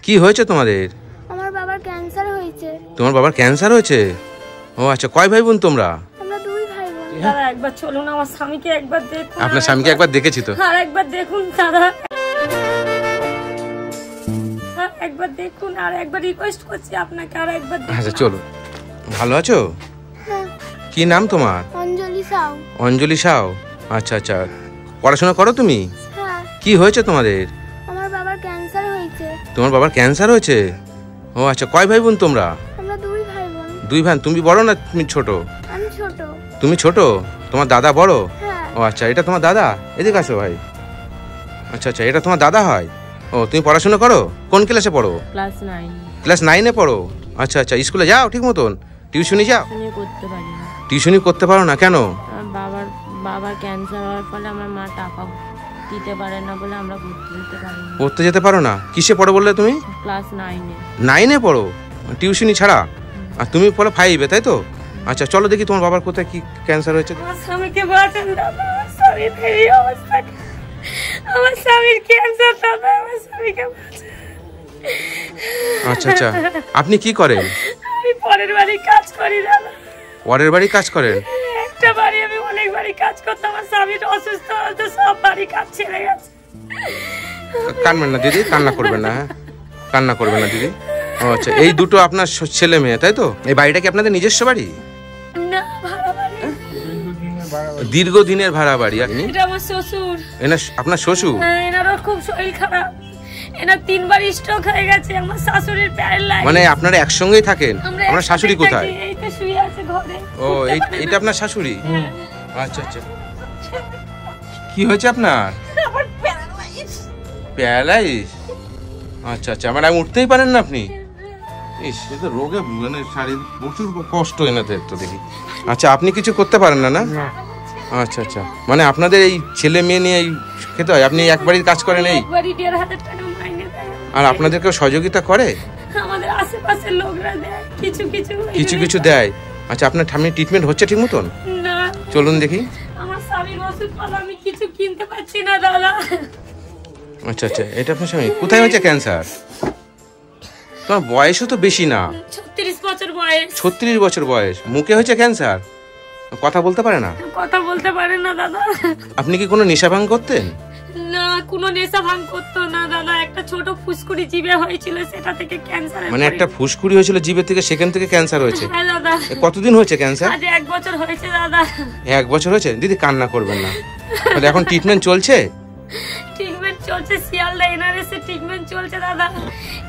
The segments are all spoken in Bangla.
কি হয়েছে তোমাদের? আমার বাবার ক্যান্সার হয়েছে। তোমার বাবার ক্যান্সার হয়েছে? ও আচ্ছা, কয় ভাই বোন তোমরা? আমরা দুই ভাই বোন। দাদা একবার চলুন, আমার স্বামীকে একবার দেখুন। আপনার স্বামীকে একবার দেখেছি তো। আর একবার দেখুন দাদা, একবার দেখুন, আর একবার রিকোয়েস্ট করছি আপনাকে, আর একবার দেখুন। আচ্ছা চলো। ভালো আছো? কি নাম তোমার? অঞ্জলি সাউ। অঞ্জলি সাউ। আচ্ছা আচ্ছা, পড়াশোনা করো তুমি? হ্যাঁ। কি হয়েছে তোমাদের? আমার বাবার ক্যান্সার হয়েছে। তোমার বাবার ক্যান্সার হয়েছে? ও আচ্ছা, কয় ভাই বোন তোমরা? আমরা দুই ভাই বোন। দুই ভাই। তুমি বড় না তুমি ছোট? আমি ছোট। তুমি ছোট? তোমার দাদা বড়? হ্যাঁ। ও আচ্ছা, এটা তোমার দাদা? এদিকে আসো ভাই। আচ্ছা আচ্ছা, এটা তোমার দাদা হয়? ও, তুমি পড়াশোনা করো? কোন ক্লাসে পড়ো? ক্লাস 9। ক্লাস 9-এ পড়ো? আচ্ছা আচ্ছা, স্কুলে যাও ঠিক মতন? টিউশনি যাও? করতে পারি না। টিউশনি করতে পারো না কেন? বাবার ক্যান্সার হওয়ার ফলে আমার মা টাকা দিতে পারে না বলে আমরা ঘুরতে যেতে পারি না। পড়তে যেতে পারো না? কিসে পড়ো বললে তুমি? ক্লাস 9-এ। 9-এ পড়ো? টিউশনি ছাড়া? আর তুমি পড়ো 5-এ, তাই তো? আচ্ছা চলো দেখি তোমার বাবার কোথায় কি ক্যান্সার হয়েছে। আমার স্বামীকে বাঁচান দাদা, আমার স্বামীর এই অবস্থা, আমার স্বামীর ক্যান্সার দাদা, আমার স্বামীকে বাঁচান। আচ্ছা আচ্ছা, আপনি কি করেন? আমি পরের বাড়ি কাজ করি দাদা। পরের বাড়ি কাজ করেন? একটা বাড়ি আমি অনেক বাড়ি কাজ করতাম, আমার স্বামীর অসুস্থ হতে সব বাড়ি কাজ ছেড়ে গেছে। কানবেন না দিদি, কান্না করবেন না। হ্যাঁ, কান্না করবেন না দিদি। ও আচ্ছা, এই দুটো আপনার ছেলে মেয়ে তাই তো? এই বাড়িটা কি আপনাদের নিজস্ব বাড়ি? না, ভাড়া বাড়ি। দীর্ঘদিনের ভাড়া বাড়ি? আপনি? এটা আমার শ্বশুর। এনা আপনার শ্বশুর? হ্যাঁ, এনারও খুব শরীর খারাপ, এনার 3বার স্ট্রোক হয়ে গেছে। আমার শাশুড়ির প্যারালাইজ। মানে আপনারা একসঙ্গেই থাকেন? আপনার শাশুড়ি কোথায়? এই তো শুয়ে আছে ঘরে। ও, এইটা আপনার শাশুড়ি? আচ্ছা আচ্ছা, কি হয়েছে আপনার? আমার প্যারালাইজ। প্যারালাইজ? আচ্ছা আচ্ছা, মানে উঠতেই পারেন না আপনি? ইস, এ তো রোগে মানে শারীরিক প্রচুর কষ্ট এনাদের তো দেখি। আচ্ছা, আপনি কিছু করতে পারেন না? না। আচ্ছা আচ্ছা, মানে আপনাদের এই ছেলে মেয়ে নিয়ে এই খেতে হয়? আপনি একবারই কাজ করেন? এই একবারই 1,500 টাকা মাইনে দেয়। আর আপনাদের কেউ সহযোগিতা করে? আমাদের আশেপাশের লোকরা দেয় কিছু কিছু কিছু কিছু দেয়? আচ্ছা, আপনার ঠাম্মির ট্রিটমেন্ট হচ্ছে ঠিক মতন? না। চলুন দেখি। আমার স্বামীর ওষুধপালা আমি কিছু কিনতে পারছি না দাদা। আচ্ছা আচ্ছা, এটা আপনার স্বামী? কোথায় হয়েছে ক্যান্সার? তোমার বয়সও তো বেশি না। 36 বছর বয়স। 36 বছর বয়স, মুখে হয়েছে ক্যান্সার? কথা বলতে পারে না? কথা বলতে পারে না দাদা। আপনি কি কোনো নেশা ভাঙ করতেন? না, কোনো নেশা ভাঙ করতো না দাদা। একটা ছোট ফুসকুড়ি জিভে হয়েছিল, সেটা থেকে ক্যান্সার। মানে একটা ফুসকুড়ি হয়েছিল জিভে থেকে, সেখান থেকে ক্যান্সার হয়েছে? হ্যাঁ দাদা। কতদিন হয়েছে ক্যান্সার? আজ 1 বছর হয়েছে দাদা। 1 বছর হয়েছে? দিদি কান্না করবেন না। তাহলে এখন ট্রিটমেন্ট চলছে? ট্রিটমেন্ট চলছে, শিয়ালদা এনআরএসে ট্রিটমেন্ট চলছে দাদা।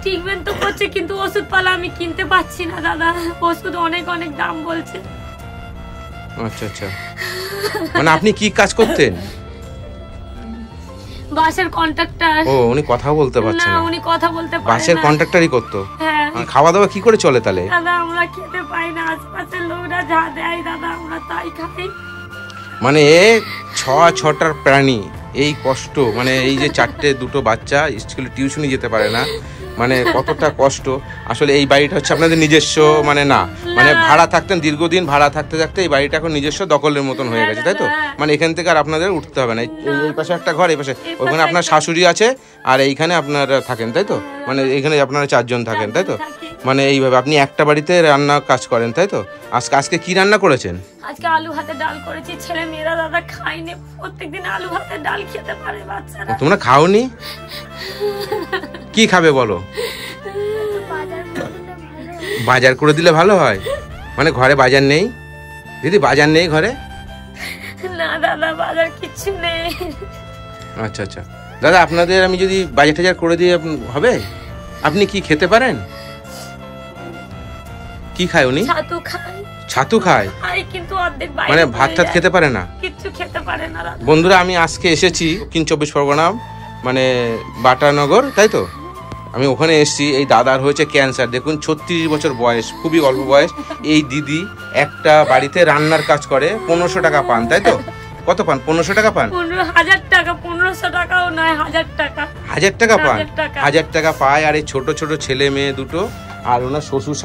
ট্রিটমেন্ট তো করছে, কিন্তু ওষুধপালা আমি কিনতে পাচ্ছি না দাদা। ওষুধ অনেক অনেক দাম বলছে। আচ্ছা আচ্ছা, মানে আপনি কি কাজ করতেন? বাসের কন্ট্রাক্টর। ও, উনি কথা বলতে পারছেন না, না? উনি কথা বলতে পারেন না। বাসের কন্ট্রাক্টরই করতো? হ্যাঁ। খাওয়া দাওয়া কি করে চলে তাহলে? দাদা আমরা খেতে পাই না, আশেপাশের লোকরা যা দেয় দাদা আমরা তাই খাই। মানে ছটার প্রাণী, এই কষ্ট, মানে এই যে 2 বাচ্চা স্কুলে টিউশনি যেতে পারে না, মানে কতটা কষ্ট। আসলে এই বাড়িটা হচ্ছে আপনাদের নিজস্ব মানে না, মানে ভাড়া থাকতেন দীর্ঘদিন, ভাড়া থাকতে থাকতে এই বাড়িটা এখন নিজস্ব দখলের মতন হয়ে গেছে, তাই তো? মানে এখান থেকে আর আপনাদের উঠতে হবে না। এই পাশে একটা ঘর, এই পাশে ওইখানে আপনার শাশুড়ি আছে, আর এইখানে আপনারা থাকেন, তাই তো? মানে এখানে আপনারা 4 জন থাকেন, তাই তো? মানে এইভাবে আপনি একটা বাড়িতে রান্না কাজ করেন, তাই তো? আজকে কি রান্না করেছেন? আজকে আলু ভাতে ডাল করেছি। ছেলে মেয়েরা দাদা খাইনি, প্রত্যেকদিন আলু ভাতে ডাল খেতে পারে বাচ্চারা। তোমরা খাওনি? কি খাবে বলো? বাজার করে দিলে ভালো হয়? মানে ঘরে বাজার নেই দিদি? বাজার নেই ঘরে? না দাদা, বাজার কিচ্ছু নেই। আচ্ছা আচ্ছা, দাদা আপনাদের আমি যদি বাজার টাজার করে দিয়ে হবে? আপনি কি খেতে পারেন? কি খায় উনি? ছাতু খায়। ছাতু খায়? কিন্তু অর্ধেক বাইরে, মানে ভাত টাত খেতে পারে না? কিচ্ছু খেতে পারে না দাদা। বন্ধুরা, আমি আজকে এসেছি দক্ষিণ 24 পরগনা, মানে বাটানগর, তাই তো? আমি ওখানে এসেছি। এই দাদার হয়েছে ক্যান্সার। দেখুন, 36 বছর বয়স, খুবই অল্প বয়স। এই দিদি একটা বাড়িতে রান্নার কাজ করে, 1500 টাকা পান, তাই তো? কত পান? 1500 টাকা পান? 15,000 টাকা। 1500 টাকাও নয়, 1000 টাকা। 1000 টাকা পান? 1000 টাকা। 1000 টাকা পায়। আর এই ছোট ছোট ছেলে মেয়ে দুটো, আর ওনার শ্বশুর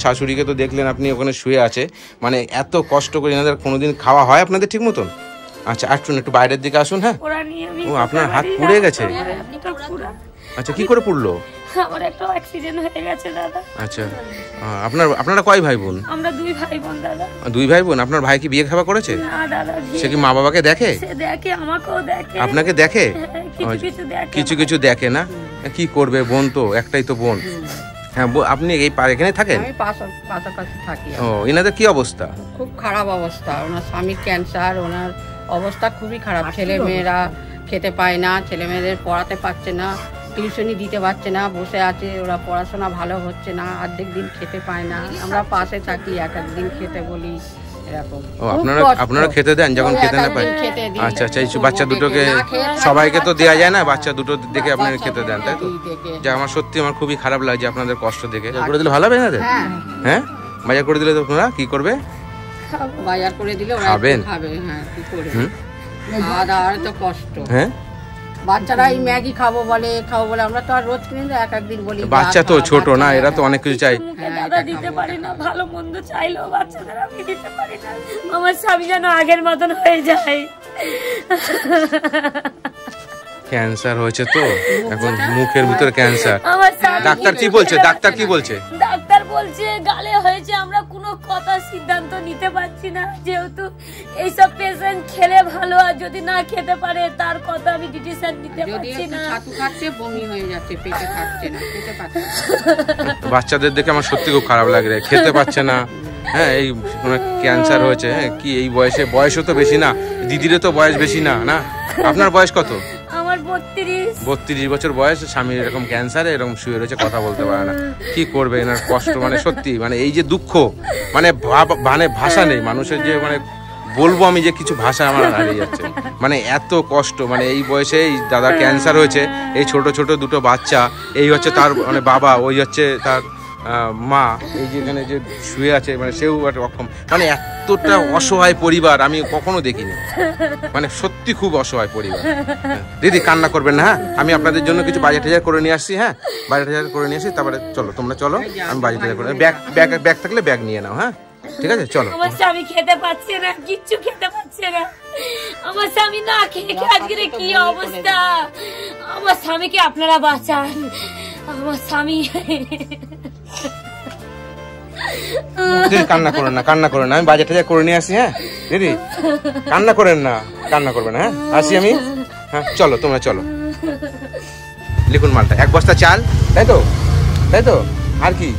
শাশুড়িকে তো দেখলেন আপনি, ওখানে শুয়ে আছে। মানে এত কষ্ট করে এনাদের কোনোদিন খাওয়া হয় আপনাদের ঠিক মতন? আচ্ছা, আসুন একটু বাইরের দিকে আসুন। হ্যাঁ। ও, আপনার হাত পুড়ে গেছে? আচ্ছা, কি করে পুড়লো? আমার একটা অ্যাক্সিডেন্ট হয়ে গেছে দাদা। আচ্ছা, আপনারা কয় ভাই বোন? আমরা 2 ভাই বোন দাদা। 2 ভাই বোন। আপনার ভাই কি বিয়ে খাওয়া করেছে? না দাদা, সে কি মা বাবাকে দেখে? সে দেখে, আমাকেও দেখে। আপনাকে দেখে? কিছু কিছু দেখে। কিছু কিছু দেখে না, কি করবে, বোন তো একটাই তো বোন। হ্যাঁ, আপনি এই এখানে থাকেন? আমি পাশাপাশি থাকি। ও, এনাদের কি অবস্থা? খুব খারাপ অবস্থা, ওনার স্বামীর ক্যান্সার, ওনার অবস্থা খুবই খারাপ। ছেলে মেয়েরা খেতে পায় না, ছেলে মেয়েদের পড়াতে পারছে না, টিউশনি দিতে পারছে না, বসে আছে, ওরা পড়াশোনা ভালো হচ্ছে না, অর্ধেক দিন খেতে পায় না। আমরা পাশে থাকি, এক একদিন খেতে বলি, এরকম। ও, আপনারা খেতে দেন যখন খেতে না পায়? আচ্ছা আচ্ছা, এই বাচ্চা দুটোকে সবাইকে তো দেওয়া যায় না, বাচ্চা দুটো দেখে আপনারা খেতে দেন, তাই তো? যা, আমার সত্যি আমার খুবই খারাপ লাগছে আপনাদের কষ্ট দেখে। করে দিলে ভালো হবে না? হ্যাঁ, বাজার করে দিলে তো আপনারা কি করবে? বাজার করে দিলে ওরা খাবেন? খাবে। হ্যাঁ, কি করবে, খাওয়া দাওয়ার তো কষ্ট। হ্যাঁ, বাচ্চারা এই ম্যাগি খাবো বলে, আমরা তো আর রোজ কিনে না, এক একদিন বলি। বাচ্চা তো ছোট না, এরা তো অনেক কিছু চাই। দাদা দিতে পারি না, ভালো মন্দ চাইলেও বাচ্চাদের আমি দিতে পারি না। আমার স্বামী যেন আগের মতন হয়ে যায়। ক্যান্সার হয়েছে তো এখন, মুখের ভিতরে ক্যান্সার। আমার স্বামী ডাক্তার কি বলছে? ডাক্তার বলছে গালে হয়েছে। আমরা কোনো কথা সিদ্ধান্ত নিতে পারছি না, যেহেতু এইসব পেশেন্ট খেলে ভালো, আর যদি না খেতে পারে তার কথা আমি ডিসিশন নিতে পারছি না। ছাতু খাচ্ছে, বমি হয়ে যাচ্ছে, পেটে খাচ্ছে না, খেতে পারছে না। বাচ্চাদের দেখে আমার সত্যি খুব খারাপ লাগে, খেতে পাচ্ছে না। হ্যাঁ, এই ক্যান্সার হয়েছে। হ্যাঁ, কি এই বয়সও তো বেশি না, দিদিরও তো বয়স বেশি না। না, আপনার বয়স কত? আমার 32 বছর বয়স, স্বামী এরকম ক্যান্সারে এরকম শুয়ে রয়েছে, কথা বলতে পারে না। কি করবে, এনার কষ্ট মানে সত্যি, মানে এই যে দুঃখ, মানে ভাষা নেই মানুষের, যে মানে বলবো আমি যে কিছু ভাষা আমার হারিয়ে যাচ্ছে, মানে এত কষ্ট। মানে এই বয়সে এই দাদা ক্যান্সার হয়েছে, এই ছোট ছোট দুটো বাচ্চা, এই হচ্ছে তার মানে বাবা, ওই হচ্ছে তার মা, এই যেখানে যে শুয়ে আছে, মানে সেও অক্ষম। মানে এতটা অসহায় পরিবার আমি কখনো দেখিনি, মানে সত্যি খুব অসহায় পরিবার। দিদি কান্না করবেন না, হ্যাঁ, আমি আপনাদের জন্য কিছু বাজার টাজার করে নিয়ে আসছি। হ্যাঁ, বাজার টাজার করে নিয়ে আসি, তারপরে চলো, তোমরা চলো, আমি বাজার টাজার করে, ব্যাগ থাকলে ব্যাগ নিয়ে নাও। হ্যাঁ, ঠিক আছে, চলো। আমার স্বামী খেতে পাচ্ছে না, কিচ্ছু খেতে পাচ্ছে না। আমার স্বামী না খেয়ে আজকে কি অবস্থা। আমার স্বামীকে আপনারা বাঁচান, আমার স্বামী। দিদি কান্না করেন না, আমি বাজার টাজার করে নিয়ে আসি। হ্যাঁ দিদি, কান্না করবেন না। হ্যাঁ, আসি আমি। হ্যাঁ, চলো, তোমরা চলো। লিখুন মালটা, 1 বস্তা চাল, তাই তো? আর কি?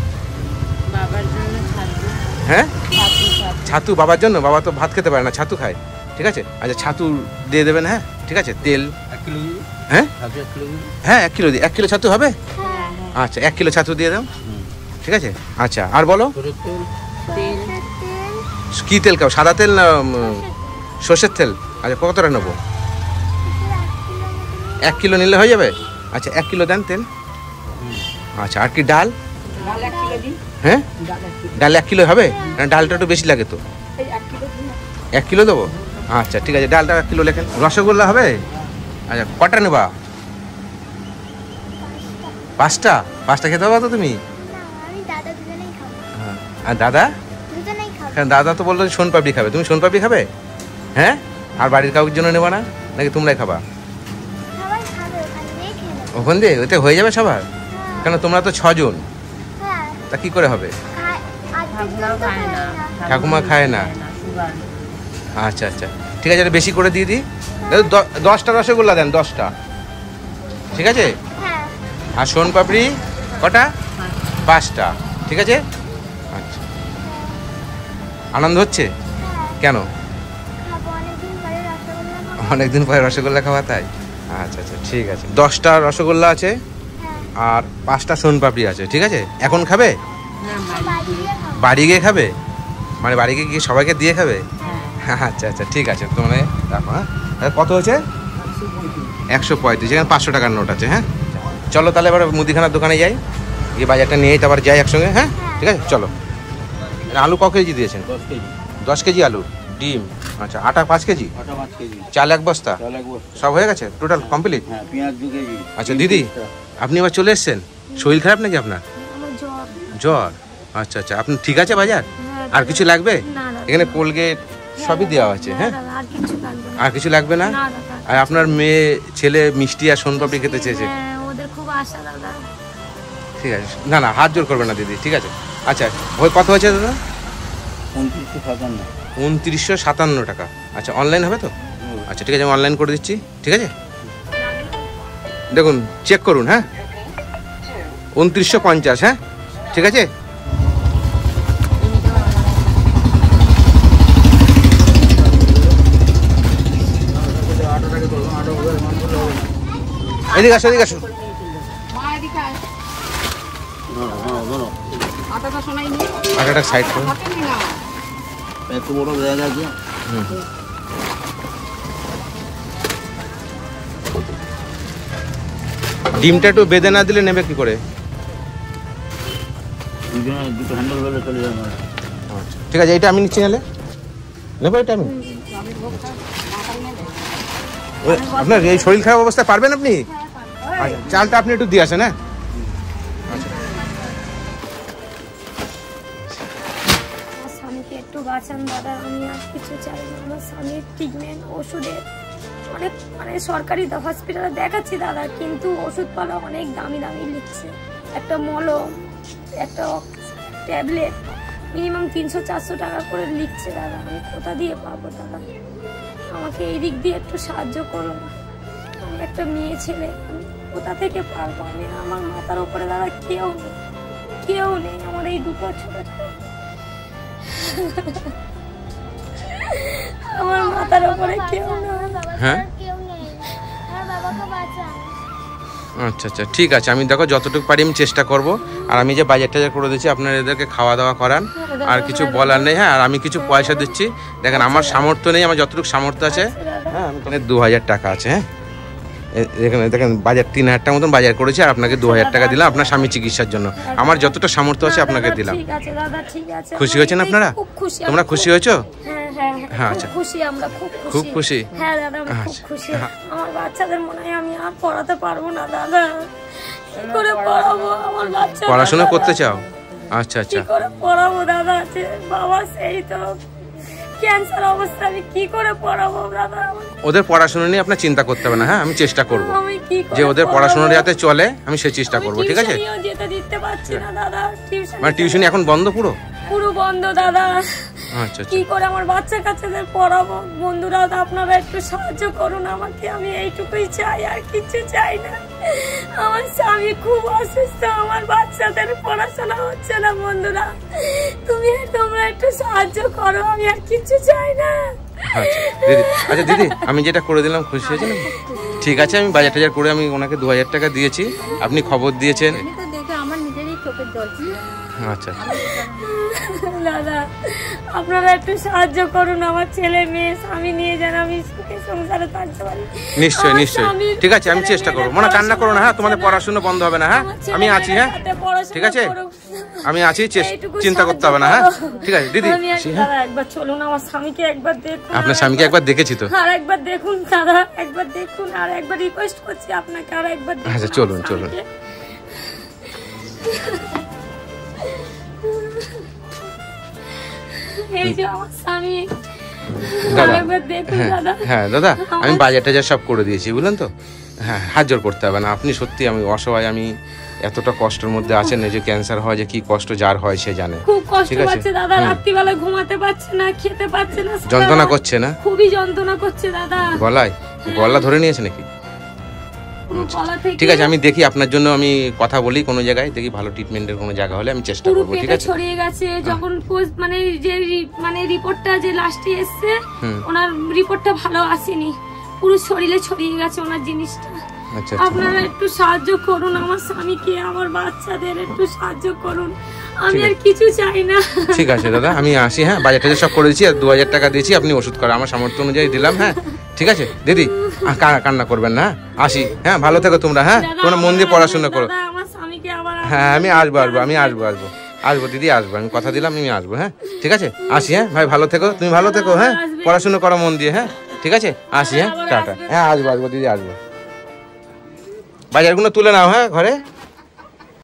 বাবার জন্য ছাতু। হ্যাঁ, ছাতু বাবার জন্য। বাবা তো ভাত খেতে পারে না, ছাতু খায়। ঠিক আছে, আচ্ছা, ছাতু দিয়ে দেবেন। হ্যাঁ, ঠিক আছে, তেল 1 কিলো। হ্যাঁ, 1 কিলো দিই। 1 কিলো ছাতু হবে? আচ্ছা, 1 কিলো ছাতু দিয়ে দাও। ঠিক আছে, আচ্ছা, আর বলো কি তেল খাও? সাদা তেল না সর্ষের তেল? আচ্ছা, কতটা নেবো? 1 কিলো নিলে হয়ে যাবে? আচ্ছা, 1 কিলো দেন তেল। আচ্ছা, আর কি? ডাল? হ্যাঁ, ডাল 1 কিলো হবে? ডালটা একটু বেশি লাগে তো। 1 কিলো দেবো? আচ্ছা, ঠিক আছে, ডালটা 1 কিলো লেখেন। রসগোল্লা হবে? আচ্ছা, কটা নেবা? 5টা খেতে পারো তো তুমি? আর দাদা? দাদা তো বললো সোনপাপড়ি খাবে, তুমি সোনপাপড়ি খাবে? হ্যাঁ, আর বাড়ির কাউকে জন্য নেবা না, নাকি তোমরাই খাবা? ওখান দিয়ে ওতে হয়ে যাবে সবার? কেন, তোমরা তো 6 জন, তা কি করে হবে? ঠাকুমা খায় না? আচ্ছা আচ্ছা, ঠিক আছে, বেশি করে দিয়ে দিই। 10টা রসগোল্লা দেন, 10টা। ঠিক আছে, আর সোনপাপড়ি কটা? 5টা। ঠিক আছে, আচ্ছা। আনন্দ হচ্ছে কেন? অনেকদিন পরে রসগোল্লা খাওয়া, তাই? আচ্ছা আচ্ছা, ঠিক আছে, 10টা রসগোল্লা আছে আর 5টা সোনপাপড়ি আছে। ঠিক আছে, এখন খাবে? বাড়ি গিয়ে খাবে? মানে বাড়ি গিয়ে সবাইকে দিয়ে খাবে? আচ্ছা আচ্ছা, ঠিক আছে, তোমার রাখো। হ্যাঁ, কত হয়েছে? 135, এখানে 500 টাকার নোট আছে। হ্যাঁ, চলো তাহলে এবার মুদিখানার দোকানে যাই, গিয়ে বাজারটা নিয়ে তারপর যাই একসঙ্গে। হ্যাঁ, ঠিক আছে, চলো। আলু ক কেজি দিয়েছেন? 10 কেজি আলু, ডিম, আচ্ছা, আটা 5 কেজি, চাল 1 বস্তা, সব হয়ে গেছে, টোটাল কমপ্লিট। আচ্ছা দিদি, আপনি এবার চলে এসছেন, শরীর খারাপ নাকি আপনার? জ্বর? আচ্ছা আচ্ছা, আপনি ঠিক আছে বাজার? আর কিছু লাগবে? এখানে কোলগেট সবই দেওয়া আছে। হ্যাঁ, আর কিছু লাগবে না? আর আপনার মেয়ে ছেলে মিষ্টি আর সোনপাপড়ি খেতে চেয়েছে? ওদের খুব আশা দাদা। ঠিক আছে, না না হাত জোর করবে না দিদি, ঠিক আছে। আচ্ছা ওই কত হয়েছে দাদা? 2957 টাকা। আচ্ছা অনলাইন হবে তো? আচ্ছা ঠিক আছে, আমি অনলাইন করে দিচ্ছি, ঠিক আছে। দেখুন চেক করুন, হ্যাঁ 2950, হ্যাঁ ঠিক আছে। এদিকে আসো, এদিকে আসো। আটাটা সাইড করুন। একটু বড় জায়গা আছে। ডিমটা একটু বেঁধে না দিলে নেবে কি করে? দুটো হ্যান্ডেল হলে চলে যাবে। আচ্ছা ঠিক আছে, এটা আমি নিচ্ছি, নাহলে নেবো এটা আমি। আপনার এই শরীর খারাপ অবস্থায় পারবেন আপনি? আচ্ছা চালটা আপনি একটু দিয়ে আসেন, হ্যাঁ। আমার স্বামীকে একটু বাঁচান দাদা, আমি আর কিছু চাই না। আমার স্বামীর ট্রিটমেন্ট ওষুধের অনেক মানে সরকারি হসপিটালে দেখাচ্ছি দাদা, কিন্তু ওষুধপালা অনেক দামি দামি লিখছে। একটা মলম, একটা ট্যাবলেট মিনিমাম 300-400 টাকা করে লিখছে দাদা। আমি কোথা দিয়ে পাবো দাদা? আমাকে এই দিক দিয়ে একটু সাহায্য করুন। আমি একটা মেয়ে ছেলে, আমি কোথা থেকে পারবো? আমি আমার মাথার উপরে দাদা কেউ নেই, কেউ নেই। আমার এই দুটো ছোট ছোট আমার মাথার উপরে কেউ নেই। হ্যাঁ কেউ নেই, আমার বাবাকে বাঁচান। আচ্ছা আচ্ছা ঠিক আছে, আমি দেখো যতটুকু পারি আমি চেষ্টা করব। আর আমি যে বাজার টাজার করে দিচ্ছি, আপনারা এদেরকে খাওয়া দাওয়া করান, আর কিছু বলার নেই, হ্যাঁ। আর আমি কিছু পয়সা দিচ্ছি, দেখেন আমার সামর্থ্য নেই, আমার যতটুকু সামর্থ্য আছে, হ্যাঁ। আমি এখানে 2000 টাকা আছে, হ্যাঁ। এখানে দেখেন বাজার 3000 টাকা মতন বাজার করেছি, আর আপনাকে 2000 টাকা দিলাম আপনার স্বামী চিকিৎসার জন্য। আমার যতটা সামর্থ্য আছে আপনাকে দিলাম। ঠিক আছে দাদা, ঠিক আছে। খুশি হয়েছেন আপনারা? খুব খুশি। তোমরা খুশি হয়েছো? হ্যাঁ হ্যাঁ হ্যাঁ, হ্যাঁ, আচ্ছা। খুব খুশি আমরা, খুব খুশি। খুব খুশি? হ্যাঁ দাদা আমি খুব আচ্ছা। খুশি। আমার বাচ্চাদের মনে হয় আমি আর পড়াতে পারবো না দাদা। কি করে পড়াবো আমার বাচ্চা? পড়াশোনা করতে চাও? আচ্ছা কি আচ্ছা। করে পড়াবো দাদা? বাবা সেই তো ক্যান্সার অবস্থা, আমি কি করে পড়াবো দাদা? ওদের পড়াশোনা নিয়ে আপনার চিন্তা করতে হবে না, হ্যাঁ। আমি চেষ্টা করব আমি কি করে যে ওদের পড়াবো? পড়াশোনা যাতে চলে, আমি সেই চেষ্টা করব, ঠিক আছে। টিউশনিও যেতে দিতে পারছি না দাদা। মানে টিউশনি এখন বন্ধ পুরো? পুরো বন্ধ দাদা। আচ্ছা আচ্ছা। কি করে আমার বাচ্চা কাচ্চাদের পড়াবো? বন্ধুরা আপনারা একটু সাহায্য করুন আমাকে, আমি এইটুকুই চাই, আর কিছু চাই না। আমার স্বামী খুব অসুস্থ, আমার বাচ্চাদের পড়াশোনা হচ্ছে না। বন্ধুরা তোমরা একটু সাহায্য করো, আমি আর কিছু চাই না। আচ্ছা দিদি, আচ্ছা দিদি আমি যেটা করে দিলাম খুশি হয়েছেন? ঠিক আছে, আমি বাজার টাজার করে আমি ওনাকে 2000 টাকা দিয়েছি, আপনি খবর দিয়েছেন। দেখে আমার নিজেরই চোখের জল। আচ্ছা আচ্ছা। দাদা আপনারা একটু সাহায্য করুন, আমার ছেলে মেয়ে স্বামী নিয়ে যেন আমি সুখে সংসারে থাকতে পারি। নিশ্চয়ই নিশ্চয়ই, ঠিক আছে আমি চেষ্টা করবো। মনে কান্না করো না, হ্যাঁ। তোমাদের পড়াশোনা বন্ধ হবে না, হ্যাঁ। আমি আছি, হ্যাঁ ঠিক আছে, আমি আছি, চিন্তা করতে হবে না, হ্যাঁ ঠিক আছে দিদি। দাদা একবার চলুন, আমার স্বামীকে একবার দেখুন। আপনার স্বামীকে একবার দেখেছি তো। আর একবার দেখুন দাদা, একবার দেখুন, আর একবার রিকোয়েস্ট করছি আপনাকে, আর একবার দেখুন। আচ্ছা চলুন চলুন। এই যে আমার স্বামী, দাদা একবার দেখুন হ্যাঁ দাদা। হ্যাঁ দাদা, আমি বাজার টাজার সব করে দিয়েছি, বুঝলেন তো। হ্যাঁ হাত জোর করতে হবে না, আপনি সত্যি আমি অসহায়, আমি এতটা কষ্টের মধ্যে আছেন, এই যে ক্যান্সার হয় যে কি কষ্ট যার হয় সে জানে। খুব কষ্ট ঠিক আছে? পাচ্ছে দাদা, রাত্রিবেলা ঘুমাতে পারছে না, খেতে পারছে না, যন্ত্রণা করছে না? খুবই যন্ত্রণা করছে দাদা। গলায় গলা ধরে নিয়েছে নাকি? পুরো গলা থেকে ঠিক আছে, আমি দেখি আপনার জন্য আমি কথা বলি কোনো জায়গায়, দেখি ভালো ট্রিটমেন্টের কোনো জায়গা হলে আমি চেষ্টা পুরো করবো, ঠিক পেটে আছে। ছড়িয়ে গেছে। যখন মানে যে রিপোর্টটা যে লাস্টে এসছে, ওনার রিপোর্টটা ভালো আসেনি, পুরো শরীরে ছড়িয়ে গেছে ওনার জিনিসটা। আচ্ছা আপনারা একটু সাহায্য করুন আমার স্বামীকে, আমার বাচ্চাদের একটু সাহায্য করুন, আমি আর কিছু চাই না। ঠিক আছে দাদা, আমি আসি, হ্যাঁ। বাজার টাজার সব করে দিচ্ছি, আর 2000 টাকা দিয়েছি, আপনি ওষুধ করেন, আমার সামর্থ্য অনুযায়ী দিলাম, হ্যাঁ ঠিক আছে দিদি। কান্না করবেন না, আসি, হ্যাঁ। ভালো থেকো তোমরা, হ্যাঁ। তোমরা মন দিয়ে পড়াশোনা করো। দাদা আমার স্বামীকে আবার হ্যাঁ আমি আসবো আসবো দিদি, আসবো, আমি কথা দিলাম আমি আসবো, হ্যাঁ ঠিক আছে। আসি, হ্যাঁ ভাই, ভালো থেকো, তুমি ভালো থেকো, হ্যাঁ। পড়াশোনা করো মন দিয়ে, হ্যাঁ ঠিক আছে। আসি, হ্যাঁ টাটা। হ্যাঁ আসবো দিদি, আসবো। বাজারগুলো তুলে নাও, হ্যাঁ ঘরে।